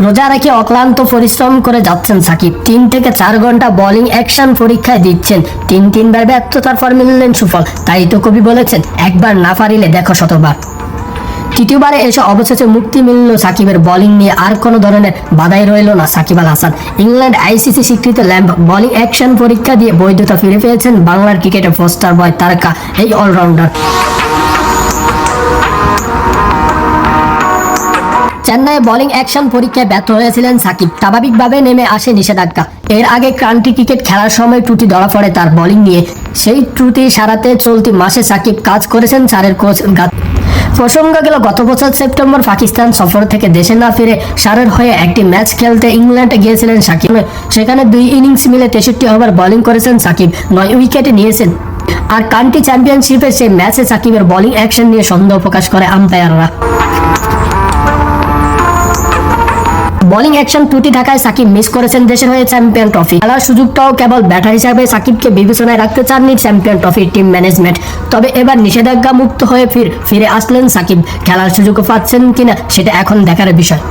রোজা রেখে অক্লান্ত পরিশ্রম করে যাচ্ছেন সাকিব। 3 থেকে 4 ঘন্টা বোলিং অ্যাকশন পরীক্ষায় দিচ্ছেন। তিনবার ব্যর্থতার পর মিললেন সুফল। তাই তো কবি বলেছেন, একবার না পারিলে দেখো শতবার। তৃতীয়বারে এসে অবশেষে মুক্তি মিলল সাকিবের। বোলিং নিয়ে আর কোনো ধরনের বাধাই রইল না সাকিব আল হাসান। ইংল্যান্ড আইসিসি স্বীকৃত ল্যাম্প বোলিং অ্যাকশন পরীক্ষা দিয়ে বৈধতা ফিরে পেয়েছেন বাংলার ক্রিকেটে পোস্টার বয় তারকা এই অলরাউন্ডার। চেন্নাইয়ে বোলিং অ্যাকশন পরীক্ষায় ব্যর্থ হয়েছিলেন সাকিব। স্বাভাবিকভাবে নেমে আসে নিষেধাজ্ঞা। এর আগে কান্ট্রি ক্রিকেট খেলার সময় ত্রুটি ধরা পড়ে তার বোলিং নিয়ে। সেই ত্রুটি সারাতে চলতি মাসে সাকিব কাজ করেছেন সারের কোচ প্রসঙ্গ গেল, গত বছর সেপ্টেম্বর পাকিস্তান সফর থেকে দেশে না ফিরে সারের হয়ে একটি ম্যাচ খেলতে ইংল্যান্ডে গিয়েছিলেন সাকিব। সেখানে 2 ইনিংস মিলে 63 ওভার বোলিং করেছেন সাকিব, 9 উইকেটে নিয়েছেন। আর কান্ট্রি চ্যাম্পিয়নশিপের সেই ম্যাচে সাকিবের বোলিং অ্যাকশন নিয়ে সন্দেহ প্রকাশ করে আম্পায়াররা। বোলিং অ্যাকশন ত্রুটি থাকায় সাকিব মিস করেছেন দেশের হয়ে চ্যাম্পিয়ন ট্রফি খেলার সুযোগটাও। কেবল ব্যাটার হিসাবে সাকিবকে বিবেচনায় রাখতে চাননি চ্যাম্পিয়ন ট্রফি টিম ম্যানেজমেন্ট। তবে এবার নিষেধাজ্ঞা মুক্ত হয়ে ফিরে আসলেন সাকিব। খেলার সুযোগও পাচ্ছেন কিনা সেটা এখন দেখার বিষয়।